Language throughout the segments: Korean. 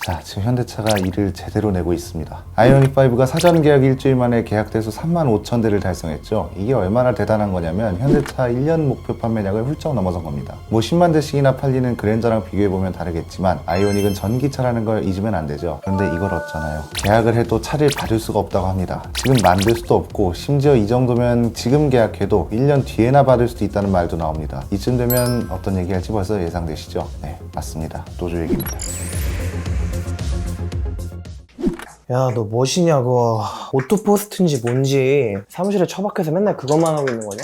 자, 지금 현대차가 이를 제대로 내고 있습니다. 아이오닉5가 사전 계약 일주일 만에 계약대수 35,000대를 달성했죠. 이게 얼마나 대단한 거냐면 현대차 1년 목표 판매량을 훌쩍 넘어선 겁니다. 뭐 10만 대씩이나 팔리는 그랜저랑 비교해보면 다르겠지만 아이오닉은 전기차라는 걸 잊으면 안 되죠. 그런데 이걸 어쩌나요? 계약을 해도 차를 받을 수가 없다고 합니다. 지금 만들 수도 없고 심지어 이 정도면 지금 계약해도 1년 뒤에나 받을 수도 있다는 말도 나옵니다. 이쯤 되면 어떤 얘기할지 벌써 예상되시죠? 네, 맞습니다. 노조 얘기입니다. 야, 너 뭐시냐고. 오토포스트인지 뭔지 사무실에 처박혀서 맨날 그것만 하고 있는 거냐?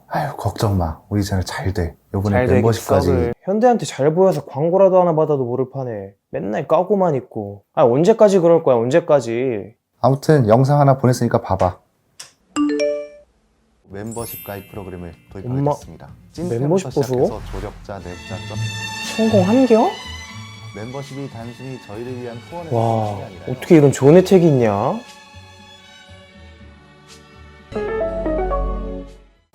아유, 걱정 마. 우리 채널 잘 돼. 요번에 잘 되긴 멤버십까지. 썩을. 현대한테 잘 보여서 광고라도 하나 받아도 모를 판에 맨날 까고만 있고. 아, 언제까지 그럴 거야, 언제까지. 아무튼 영상 하나 보냈으니까 봐봐. 멤버십 가입 프로그램을 도입하겠습니다. 멤버십 보소? 시작해서 조력자, 내업자, 성공한겨? 멤버십이 단순히 저희를 위한 후원의 와, 방식이 아니라 어떻게 이런 좋은 혜택이 있냐?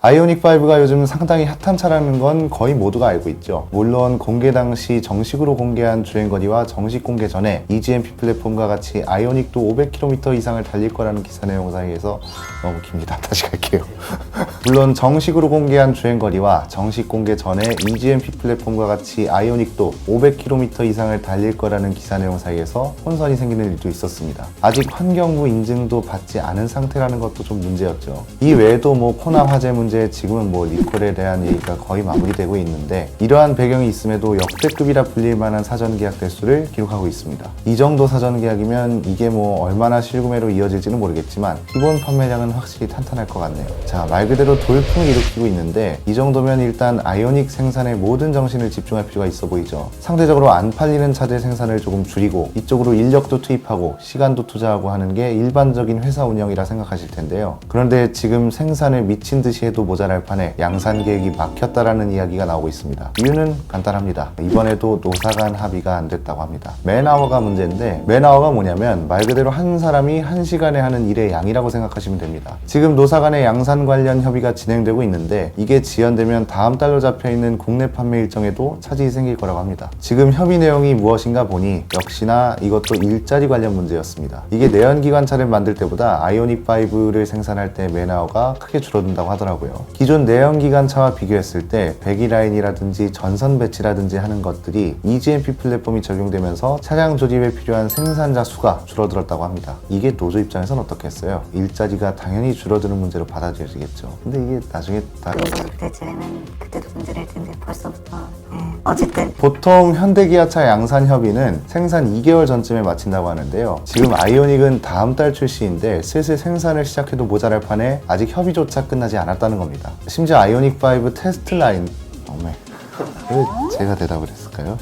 아이오닉5가 요즘 상당히 핫한 차라는 건 거의 모두가 알고 있죠. 물론 공개 당시 정식으로 공개한 주행거리와 정식 공개 전에 EGMP 플랫폼과 같이 아이오닉도 500km 이상을 달릴 거라는 기사 내용 사이에서 너무 깁니다. 다시 갈게요. 물론 정식으로 공개한 주행거리와 정식 공개 전에 EGMP 플랫폼과 같이 아이오닉도 500km 이상을 달릴 거라는 기사 내용 사이에서 혼선이 생기는 일도 있었습니다. 아직 환경부 인증도 받지 않은 상태라는 것도 좀 문제였죠. 이 외에도 뭐 코나 화재 문제, 지금은 뭐 리콜에 대한 얘기가 거의 마무리되고 있는데 이러한 배경이 있음에도 역대급이라 불릴 만한 사전 계약 대수를 기록하고 있습니다. 이 정도 사전 계약이면 이게 뭐 얼마나 실구매로 이어질지는 모르겠지만 기본 판매량은 확실히 탄탄할 것 같네요. 자, 말 그대로 돌풍을 일으키고 있는데 이 정도면 일단 아이오닉 생산에 모든 정신을 집중할 필요가 있어 보이죠. 상대적으로 안 팔리는 차들 생산을 조금 줄이고 이쪽으로 인력도 투입하고 시간도 투자하고 하는 게 일반적인 회사 운영이라 생각하실 텐데요. 그런데 지금 생산을 미친 듯이 해도 모자랄 판에 양산 계획이 막혔다라는 이야기가 나오고 있습니다. 이유는 간단합니다. 이번에도 노사 간 합의가 안 됐다고 합니다. 맨아워가 문제인데 맨아워가 뭐냐면 말 그대로 한 사람이 한 시간에 하는 일의 양이라고 생각하시면 됩니다. 지금 노사 간의 양산 관련 협의가 진행되고 있는데 이게 지연되면 다음 달로 잡혀있는 국내 판매 일정에도 차질이 생길 거라고 합니다. 지금 협의 내용이 무엇인가 보니 역시나 이것도 일자리 관련 문제였습니다. 이게 내연기관차를 만들 때보다 아이오닉5를 생산할 때 맨아워가 크게 줄어든다고 하더라고요. 기존 내연기관차와 비교했을 때 배기라인이라든지 전선 배치라든지 하는 것들이 EGMP 플랫폼이 적용되면서 차량 조립에 필요한 생산자 수가 줄어들었다고 합니다. 이게 노조 입장에서는 어떻겠어요? 일자리가 당연히 줄어드는 문제로 받아들여지겠죠. 근데 이게 나중에 다 그때쯤에는 그때도 문제될 텐데 벌써부터 어쨌든 보통 현대기아차 양산 협의는 생산 2개월 전쯤에 마친다고 하는데요. 지금 아이오닉은 다음 달 출시인데 슬슬 생산을 시작해도 모자랄 판에 아직 협의조차 끝나지 않았다는 겁니다. 심지어 아이오닉5 테스트 라인 왜 제가 대답을 했을까요?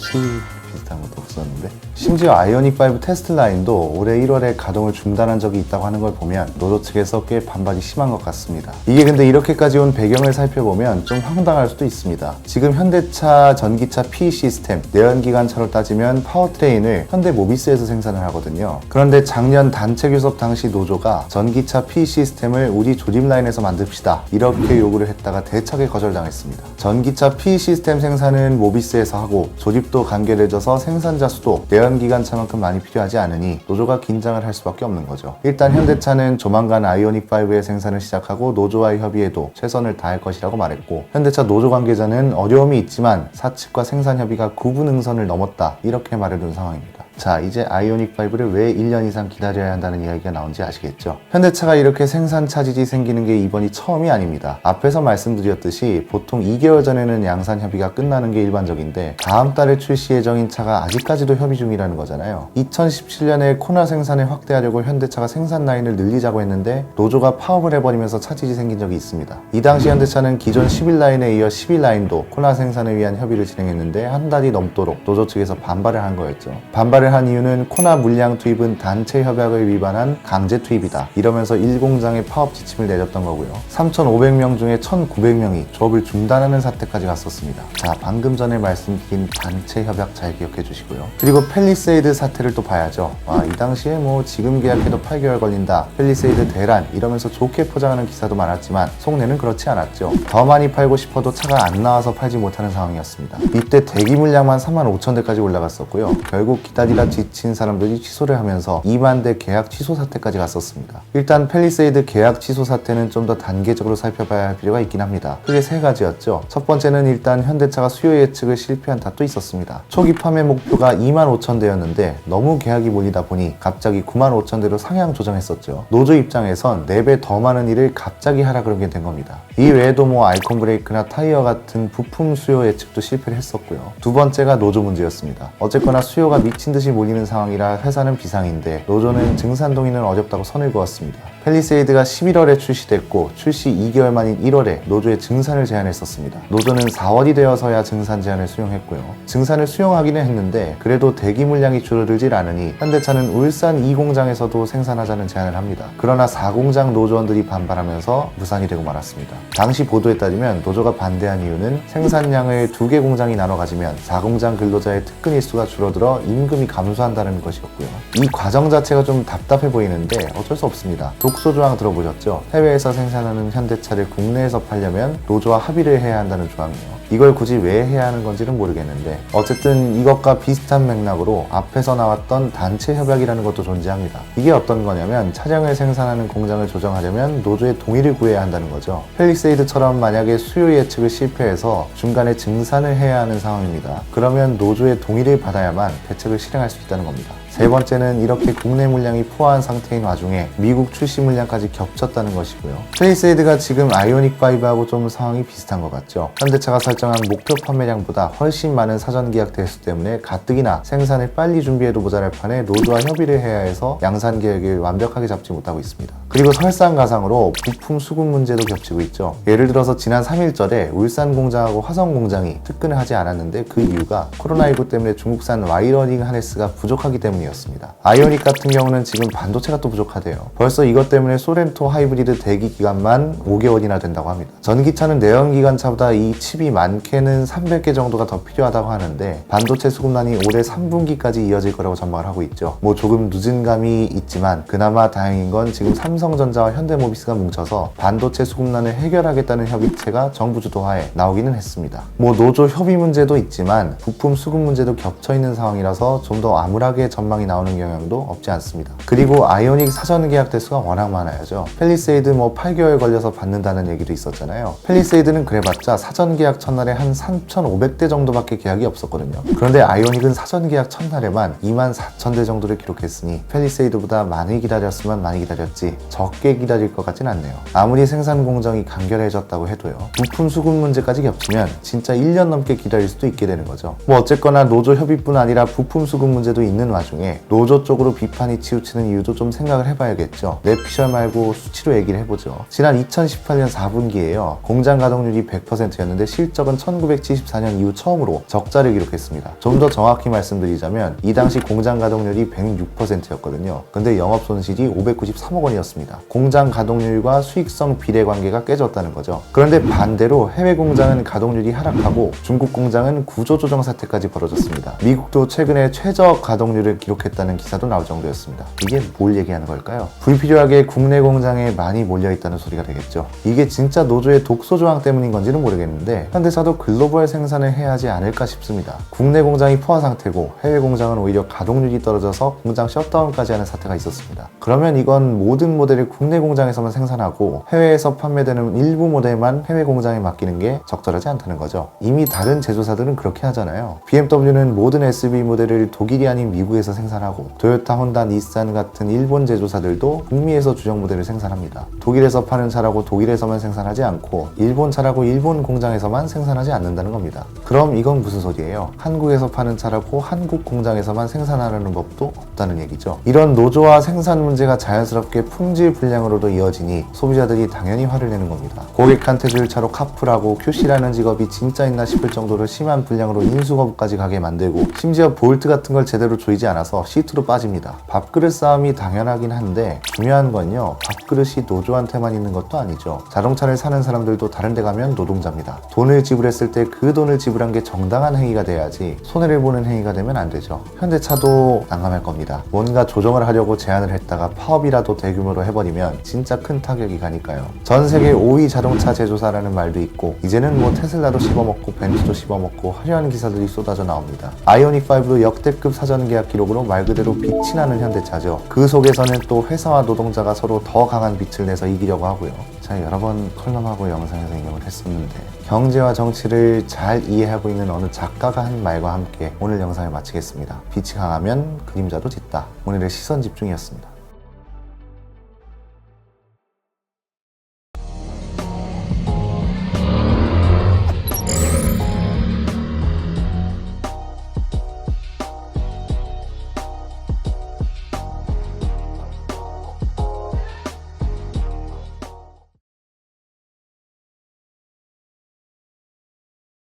비슷한 것도 없었는데 심지어 아이오닉5 테스트 라인도 올해 1월에 가동을 중단한 적이 있다고 하는 걸 보면 노조 측에서 꽤 반발이 심한 것 같습니다. 이게 근데 이렇게까지 온 배경을 살펴보면 좀 황당할 수도 있습니다. 지금 현대차 전기차 P 시스템, 내연기관차로 따지면 파워트레인을 현대 모비스에서 생산을 하거든요. 그런데 작년 단체 교섭 당시 노조가 전기차 P 시스템을 우리 조립 라인에서 만듭시다 이렇게 요구를 했다가 대차게 거절당했습니다. 전기차 P 시스템 생산은 모비스에서 하고 조립도 간결해져서 생산자 수도 내연기관차만큼 많이 필요하지 않으니 노조가 긴장을 할 수밖에 없는 거죠. 일단 현대차는 조만간 아이오닉5의 생산을 시작하고 노조와의 협의에도 최선을 다할 것이라고 말했고 현대차 노조 관계자는 어려움이 있지만 사측과 생산 협의가 구분응선을 넘었다 이렇게 말해둔 상황입니다. 자, 이제 아이오닉5를 왜 1년 이상 기다려야 한다는 이야기가 나온지 아시겠죠? 현대차가 이렇게 생산 차질이 생기는 게 이번이 처음이 아닙니다. 앞에서 말씀드렸듯이 보통 2개월 전에는 양산 협의가 끝나는 게 일반적인데 다음 달에 출시 예정인 차가 아직까지도 협의 중이라는 거잖아요. 2017년에 코나 생산을 확대하려고 현대차가 생산 라인을 늘리자고 했는데 노조가 파업을 해버리면서 차질이 생긴 적이 있습니다. 이 당시 현대차는 기존 11라인에 이어 12라인도 코나 생산을 위한 협의를 진행했는데 한 달이 넘도록 노조 측에서 반발을 한 거였죠. 반발을 한 이유는 코나 물량 투입은 단체 협약을 위반한 강제 투입이다 이러면서 1공장에 파업 지침을 내렸던 거고요. 3,500명 중에 1,900명이 조업을 중단하는 사태까지 갔었습니다. 자, 방금 전에 말씀드린 단체 협약 잘 기억해 주시고요. 그리고 팰리세이드 사태를 또 봐야죠. 이 당시에 뭐 지금 계약해도 8개월 걸린다, 팰리세이드 대란 이러면서 좋게 포장하는 기사도 많았지만 속내는 그렇지 않았죠. 더 많이 팔고 싶어도 차가 안 나와서 팔지 못하는 상황이었습니다. 이때 대기 물량만 35,000대까지 올라갔었고요. 결국 기다리다 하느라 지친 사람들이 취소를 하면서 2만 대 계약 취소 사태까지 갔었습니다. 일단 팰리세이드 계약 취소 사태는 좀 더 단계적으로 살펴봐야 할 필요가 있긴 합니다. 크게 세 가지였죠. 첫 번째는 일단 현대차가 수요 예측을 실패한 탓도 있었습니다. 초기 판매 목표가 2만 5천 대였는데 너무 계약이 몰리다 보니 갑자기 9만 5천 대로 상향 조정했었죠. 노조 입장에선 4배 더 많은 일을 갑자기 하라 그러게 된 겁니다. 이 외에도 뭐 아이콘 브레이크나 타이어 같은 부품 수요 예측도 실패를 했었고요. 두 번째가 노조 문제였습니다. 어쨌거나 수요가 미친 듯이 몰리는 상황이라 회사는 비상인데 노조는 증산 동의는 어렵다고 선을 그었습니다. 팰리세이드가 11월에 출시됐고 출시 2개월 만인 1월에 노조의 증산을 제안했었습니다. 노조는 4월이 되어서야 증산 제안을 수용했고요. 증산을 수용하기는 했는데 그래도 대기 물량이 줄어들질 않으니 현대차는 울산 2공장에서도 생산하자는 제안을 합니다. 그러나 4공장 노조원들이 반발하면서 무산이 되고 말았습니다. 당시 보도에 따르면 노조가 반대한 이유는 생산량을 2개 공장이 나눠 가지면 4공장 근로자의 특근 일수가 줄어들어 임금이 감소한다는 것이었고요. 이 과정 자체가 좀 답답해 보이는데 어쩔 수 없습니다. 독소조항 들어보셨죠? 해외에서 생산하는 현대차를 국내에서 팔려면 노조와 합의를 해야 한다는 조항이에요. 이걸 굳이 왜 해야 하는 건지는 모르겠는데 어쨌든 이것과 비슷한 맥락으로 앞에서 나왔던 단체 협약이라는 것도 존재합니다. 이게 어떤 거냐면 차량을 생산하는 공장을 조정하려면 노조의 동의를 구해야 한다는 거죠. 팰리세이드처럼 만약에 수요 예측을 실패해서 중간에 증산을 해야 하는 상황입니다. 그러면 노조의 동의를 받아야만 대책을 실행할 수 있다는 겁니다. 세 번째는 이렇게 국내 물량이 포화한 상태인 와중에 미국 출시 물량까지 겹쳤다는 것이고요. 팰리세이드가 지금 아이오닉5하고 좀 상황이 비슷한 것 같죠. 현대차가 설정한 목표 판매량보다 훨씬 많은 사전 계약 대수 때문에 가뜩이나 생산을 빨리 준비해도 모자랄 판에 노조와 협의를 해야 해서 양산 계획을 완벽하게 잡지 못하고 있습니다. 그리고 설상가상으로 부품 수급 문제도 겹치고 있죠. 예를 들어서 지난 3일절에 울산 공장하고 화성 공장이 특근을 하지 않았는데 그 이유가 코로나19 때문에 중국산 와이러닝 하네스가 부족하기 때문이었습니다. 아이오닉 같은 경우는 지금 반도체가 또 부족하대요. 벌써 이것 때문에 소렌토 하이브리드 대기 기간만 5개월이나 된다고 합니다. 전기차는 내연기관차보다 이 칩이 많게는 300개 정도가 더 필요하다고 하는데 반도체 수급난이 올해 3분기까지 이어질 거라고 전망을 하고 있죠. 뭐 조금 늦은 감이 있지만 그나마 다행인 건 지금 삼성전자와 현대모비스가 뭉쳐서 반도체 수급난을 해결하겠다는 협의체가 정부 주도하에 나오기는 했습니다. 뭐 노조 협의 문제도 있지만 부품 수급 문제도 겹쳐있는 상황이라서 좀 더 암울하게 전망이 나오는 경향도 없지 않습니다. 그리고 아이오닉 사전 계약 대수가 워낙 많아야죠. 팰리세이드 뭐 8개월 걸려서 받는다는 얘기도 있었잖아요. 팰리세이드는 그래봤자 사전 계약 첫날에 한 3,500대 정도밖에 계약이 없었거든요. 그런데 아이오닉은 사전 계약 첫날에만 24,000대 정도를 기록했으니 팰리세이드보다 많이 기다렸으면 많이 기다렸지 적게 기다릴 것 같진 않네요. 아무리 생산 공정이 간결해졌다고 해도요. 부품 수급 문제까지 겹치면 진짜 1년 넘게 기다릴 수도 있게 되는 거죠. 뭐 어쨌거나 노조 협의뿐 아니라 부품 수급 문제도 있는 와중에 노조 쪽으로 비판이 치우치는 이유도 좀 생각을 해봐야겠죠. 내 피셜 말고 수치로 얘기를 해보죠. 지난 2018년 4분기에요. 공장 가동률이 100%였는데 실적은 1974년 이후 처음으로 적자를 기록했습니다. 좀 더 정확히 말씀드리자면 이 당시 공장 가동률이 106%였거든요. 근데 영업 손실이 593억 원이었습니다. 공장 가동률과 수익성 비례 관계가 깨졌다는 거죠. 그런데 반대로 해외 공장은 가동률이 하락하고 중국 공장은 구조조정 사태까지 벌어졌습니다. 미국도 최근에 최저 가동률을 기록했다는 기사도 나올 정도였습니다. 이게 뭘 얘기하는 걸까요? 불필요하게 국내 공장에 많이 몰려있다는 소리가 되겠죠. 이게 진짜 노조의 독소 조항 때문인 건지는 모르겠는데 현대차도 글로벌 생산을 해야 하지 않을까 싶습니다. 국내 공장이 포화 상태고 해외 공장은 오히려 가동률이 떨어져서 공장 셧다운까지 하는 사태가 있었습니다. 그러면 이건 모든 모델을 국내 공장에서만 생산하고 해외에서 판매되는 일부 모델만 해외 공장에 맡기는 게 적절하지 않다는 거죠. 이미 다른 제조사들은 그렇게 하잖아요. BMW는 모든 SUV 모델을 독일이 아닌 미국에서 생산하고 토요타, 혼다, 닛산 같은 일본 제조사들도 북미에서 주력 모델을 생산합니다. 독일에서 파는 차라고 독일에서만 생산하지 않고 일본 차라고 일본 공장에서만 생산하지 않는다는 겁니다. 그럼 이건 무슨 소리예요? 한국에서 파는 차라고 한국 공장에서만 생산하려는 법도 없다는 얘기죠. 이런 노조와 생산 문제가 자연스럽게 품질 불량으로도 이어지니 소비자들이 당연히 화를 내는 겁니다. 고객한테 줄 차로 카풀하고 QC라는 직업이 진짜 있나 싶을 정도로 심한 불량으로 인수거부까지 가게 만들고 심지어 볼트 같은 걸 제대로 조이지 않아서 시트로 빠집니다. 밥그릇 싸움이 당연하긴 한데 중요한 건요. 밥그릇이 노조한테만 있는 것도 아니죠. 자동차를 사는 사람들도 다른 데 가면 노동자입니다. 돈을 지불했을 때 그 돈을 지불한 게 정당한 행위가 돼야지 손해를 보는 행위가 되면 안 되죠. 현대차도 난감할 겁니다. 뭔가 조정을 하려고 제안을 했다가 파업이라도 대규모로 해버리면 진짜 큰 타격이 가니까요. 전 세계 5위 자동차 제조사라는 말도 있고 이제는 뭐 테슬라도 씹어먹고 벤츠도 씹어먹고 화려한 기사들이 쏟아져 나옵니다. 아이오닉5도 역대급 역대급 사전계약 기록으로 말 그대로 빛이 나는 현대차죠. 그 속에서는 또 회사와 노동자가 서로 더 강한 빛을 내서 이기려고 하고요. 자, 여러 번 컬럼하고 영상에서 인용을 했었는데 경제와 정치를 잘 이해하고 있는 어느 작가가 한 말과 함께 오늘 영상을 마치겠습니다. 빛이 강하면 그림자도 짙다. 오늘의 시선 집중이었습니다.